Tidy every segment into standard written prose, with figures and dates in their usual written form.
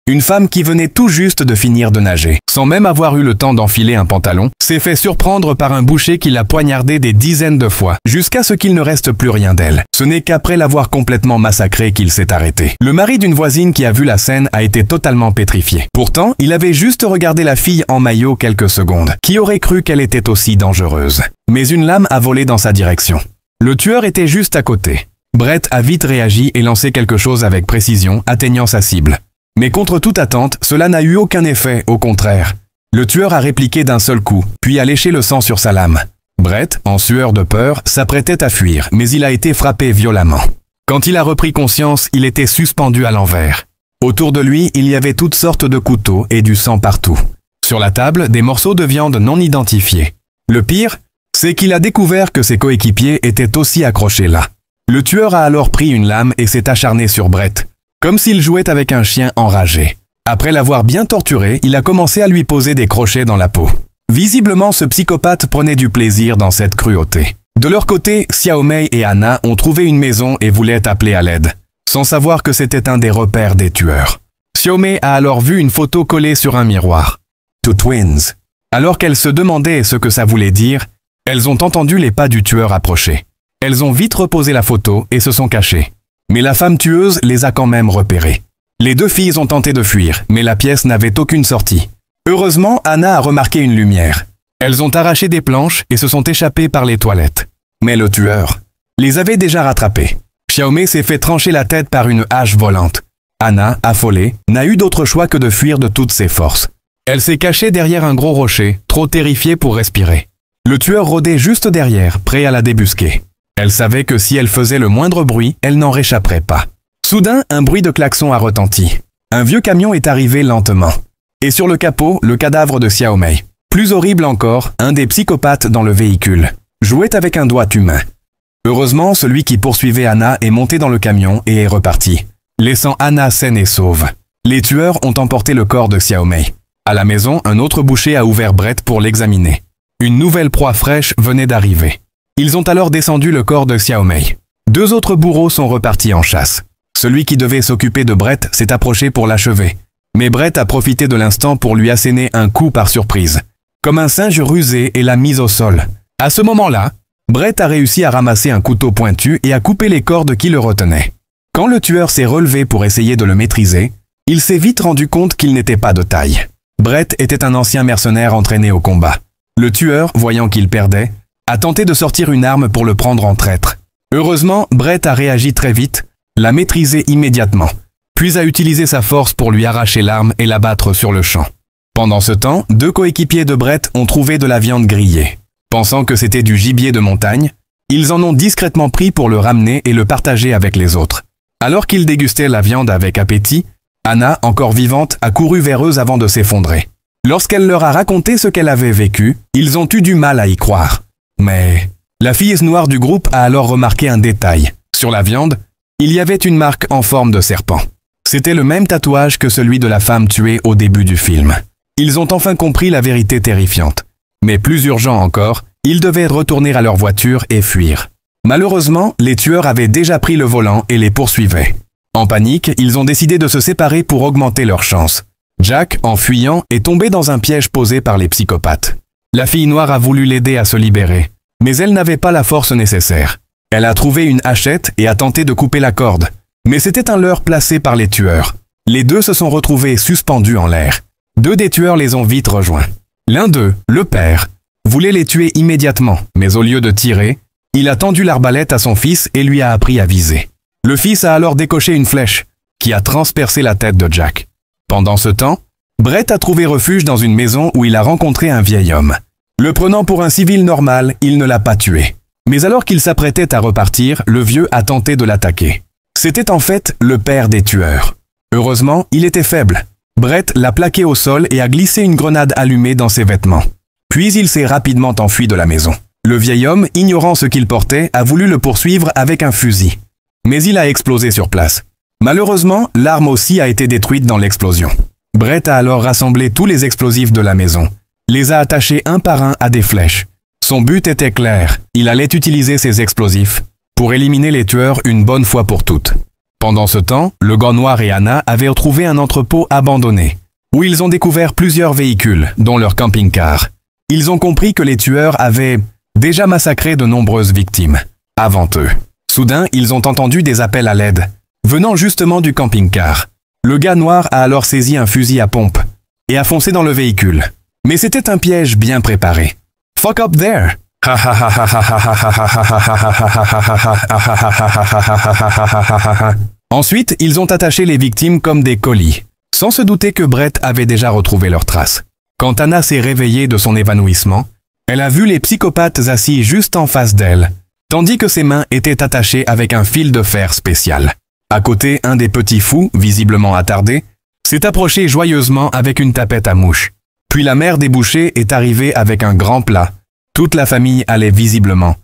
Une femme qui venait tout juste de finir de nager, sans même avoir eu le temps d'enfiler un pantalon, s'est fait surprendre par un boucher qui l'a poignardée des dizaines de fois, jusqu'à ce qu'il ne reste plus rien d'elle. Ce n'est qu'après l'avoir complètement massacrée qu'il s'est arrêté. Le mari d'une voisine qui a vu la scène a été totalement pétrifié. Pourtant, il avait juste regardé la fille en maillot quelques secondes. Qui aurait cru qu'elle était aussi dangereuse? Mais une lame a volé dans sa direction. Le tueur était juste à côté. Brett a vite réagi et lancé quelque chose avec précision, atteignant sa cible. Mais contre toute attente, cela n'a eu aucun effet, au contraire. Le tueur a répliqué d'un seul coup, puis a léché le sang sur sa lame. Brett, en sueur de peur, s'apprêtait à fuir, mais il a été frappé violemment. Quand il a repris conscience, il était suspendu à l'envers. Autour de lui, il y avait toutes sortes de couteaux et du sang partout. Sur la table, des morceaux de viande non identifiés. Le pire, c'est qu'il a découvert que ses coéquipiers étaient aussi accrochés là. Le tueur a alors pris une lame et s'est acharné sur Brett, comme s'il jouait avec un chien enragé. Après l'avoir bien torturé, il a commencé à lui poser des crochets dans la peau. Visiblement, ce psychopathe prenait du plaisir dans cette cruauté. De leur côté, Xiaomei et Anna ont trouvé une maison et voulaient appeler à l'aide, sans savoir que c'était un des repères des tueurs. Xiaomei a alors vu une photo collée sur un miroir. Two twins. Alors qu'elles se demandaient ce que ça voulait dire, elles ont entendu les pas du tueur approcher. Elles ont vite reposé la photo et se sont cachées. Mais la femme tueuse les a quand même repérés. Les deux filles ont tenté de fuir, mais la pièce n'avait aucune sortie. Heureusement, Anna a remarqué une lumière. Elles ont arraché des planches et se sont échappées par les toilettes. Mais le tueur les avait déjà rattrapées. Xiaomei s'est fait trancher la tête par une hache volante. Anna, affolée, n'a eu d'autre choix que de fuir de toutes ses forces. Elle s'est cachée derrière un gros rocher, trop terrifiée pour respirer. Le tueur rôdait juste derrière, prêt à la débusquer. Elle savait que si elle faisait le moindre bruit, elle n'en réchapperait pas. Soudain, un bruit de klaxon a retenti. Un vieux camion est arrivé lentement. Et sur le capot, le cadavre de Xiaomei. Plus horrible encore, un des psychopathes dans le véhicule jouait avec un doigt humain. Heureusement, celui qui poursuivait Anna est monté dans le camion et est reparti, laissant Anna saine et sauve. Les tueurs ont emporté le corps de Xiaomei. À la maison, un autre boucher a ouvert Brett pour l'examiner. Une nouvelle proie fraîche venait d'arriver. Ils ont alors descendu le corps de Xiaomei. Deux autres bourreaux sont repartis en chasse. Celui qui devait s'occuper de Brett s'est approché pour l'achever. Mais Brett a profité de l'instant pour lui asséner un coup par surprise, comme un singe rusé, et l'a mise au sol. À ce moment-là, Brett a réussi à ramasser un couteau pointu et à couper les cordes qui le retenaient. Quand le tueur s'est relevé pour essayer de le maîtriser, il s'est vite rendu compte qu'il n'était pas de taille. Brett était un ancien mercenaire entraîné au combat. Le tueur, voyant qu'il perdait, a tenté de sortir une arme pour le prendre en traître. Heureusement, Brett a réagi très vite, l'a maîtrisé immédiatement, puis a utilisé sa force pour lui arracher l'arme et l'abattre sur le champ. Pendant ce temps, deux coéquipiers de Brett ont trouvé de la viande grillée. Pensant que c'était du gibier de montagne, ils en ont discrètement pris pour le ramener et le partager avec les autres. Alors qu'ils dégustaient la viande avec appétit, Anna, encore vivante, a couru vers eux avant de s'effondrer. Lorsqu'elle leur a raconté ce qu'elle avait vécu, ils ont eu du mal à y croire. Mais la fille noire du groupe a alors remarqué un détail. Sur la viande, il y avait une marque en forme de serpent. C'était le même tatouage que celui de la femme tuée au début du film. Ils ont enfin compris la vérité terrifiante. Mais plus urgent encore, ils devaient retourner à leur voiture et fuir. Malheureusement, les tueurs avaient déjà pris le volant et les poursuivaient. En panique, ils ont décidé de se séparer pour augmenter leurs chances. Jack, en fuyant, est tombé dans un piège posé par les psychopathes. La fille noire a voulu l'aider à se libérer, mais elle n'avait pas la force nécessaire. Elle a trouvé une hachette et a tenté de couper la corde, mais c'était un leurre placé par les tueurs. Les deux se sont retrouvés suspendus en l'air. Deux des tueurs les ont vite rejoints. L'un d'eux, le père, voulait les tuer immédiatement, mais au lieu de tirer, il a tendu l'arbalète à son fils et lui a appris à viser. Le fils a alors décoché une flèche, qui a transpercé la tête de Jack. Pendant ce temps, Brett a trouvé refuge dans une maison où il a rencontré un vieil homme. Le prenant pour un civil normal, il ne l'a pas tué. Mais alors qu'il s'apprêtait à repartir, le vieux a tenté de l'attaquer. C'était en fait le père des tueurs. Heureusement, il était faible. Brett l'a plaqué au sol et a glissé une grenade allumée dans ses vêtements. Puis il s'est rapidement enfui de la maison. Le vieil homme, ignorant ce qu'il portait, a voulu le poursuivre avec un fusil. Mais il a explosé sur place. Malheureusement, l'arme aussi a été détruite dans l'explosion. Brett a alors rassemblé tous les explosifs de la maison, les a attachés un par un à des flèches. Son but était clair, il allait utiliser ces explosifs pour éliminer les tueurs une bonne fois pour toutes. Pendant ce temps, le gars noir et Anna avaient retrouvé un entrepôt abandonné, où ils ont découvert plusieurs véhicules, dont leur camping-car. Ils ont compris que les tueurs avaient déjà massacré de nombreuses victimes, avant eux. Soudain, ils ont entendu des appels à l'aide, venant justement du camping-car. Le gars noir a alors saisi un fusil à pompe et a foncé dans le véhicule. Mais c'était un piège bien préparé. Fuck up there! Ensuite, ils ont attaché les victimes comme des colis, sans se douter que Brett avait déjà retrouvé leurs traces. Quand Anna s'est réveillée de son évanouissement, elle a vu les psychopathes assis juste en face d'elle, tandis que ses mains étaient attachées avec un fil de fer spécial. À côté, un des petits fous, visiblement attardé, s'est approché joyeusement avec une tapette à mouche. Puis la mère des bouchers est arrivée avec un grand plat. Toute la famille allait visiblement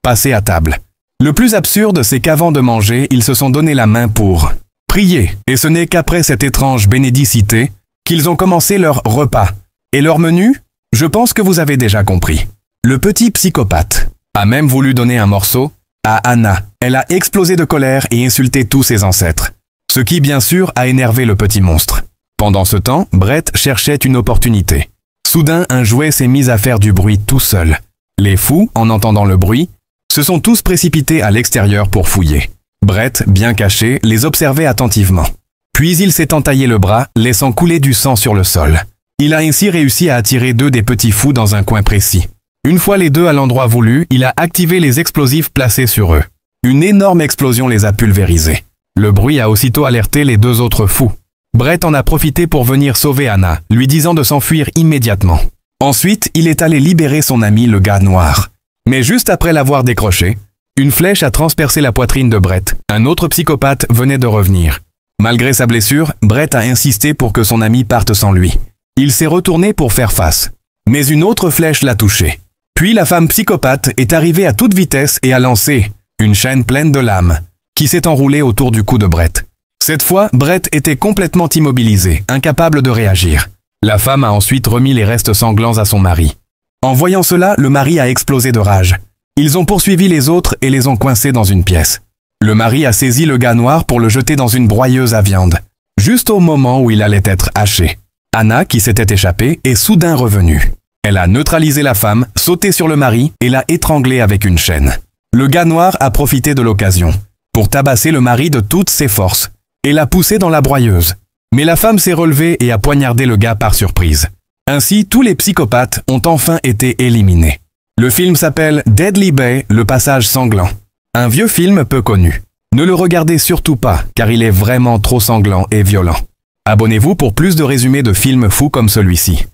passer à table. Le plus absurde, c'est qu'avant de manger, ils se sont donné la main pour prier. Et ce n'est qu'après cette étrange bénédicité qu'ils ont commencé leur repas. Et leur menu? Je pense que vous avez déjà compris. Le petit psychopathe a même voulu donner un morceau à Anna. Elle a explosé de colère et insulté tous ses ancêtres. Ce qui, bien sûr, a énervé le petit monstre. Pendant ce temps, Brett cherchait une opportunité. Soudain, un jouet s'est mis à faire du bruit tout seul. Les fous, en entendant le bruit, se sont tous précipités à l'extérieur pour fouiller. Brett, bien caché, les observait attentivement. Puis il s'est entaillé le bras, laissant couler du sang sur le sol. Il a ainsi réussi à attirer deux des petits fous dans un coin précis. Une fois les deux à l'endroit voulu, il a activé les explosifs placés sur eux. Une énorme explosion les a pulvérisés. Le bruit a aussitôt alerté les deux autres fous. Brett en a profité pour venir sauver Anna, lui disant de s'enfuir immédiatement. Ensuite, il est allé libérer son ami le gars noir. Mais juste après l'avoir décroché, une flèche a transpercé la poitrine de Brett. Un autre psychopathe venait de revenir. Malgré sa blessure, Brett a insisté pour que son ami parte sans lui. Il s'est retourné pour faire face. Mais une autre flèche l'a touché. Puis la femme psychopathe est arrivée à toute vitesse et a lancé une chaîne pleine de lames, qui s'est enroulée autour du cou de Brett. Cette fois, Brett était complètement immobilisé, incapable de réagir. La femme a ensuite remis les restes sanglants à son mari. En voyant cela, le mari a explosé de rage. Ils ont poursuivi les autres et les ont coincés dans une pièce. Le mari a saisi le gars noir pour le jeter dans une broyeuse à viande, juste au moment où il allait être haché. Anna, qui s'était échappée, est soudain revenue. Elle a neutralisé la femme, sauté sur le mari et l'a étranglé avec une chaîne. Le gars noir a profité de l'occasion pour tabasser le mari de toutes ses forces et l'a poussé dans la broyeuse. Mais la femme s'est relevée et a poignardé le gars par surprise. Ainsi, tous les psychopathes ont enfin été éliminés. Le film s'appelle Deadly Bay, le passage sanglant. Un vieux film peu connu. Ne le regardez surtout pas, car il est vraiment trop sanglant et violent. Abonnez-vous pour plus de résumés de films fous comme celui-ci.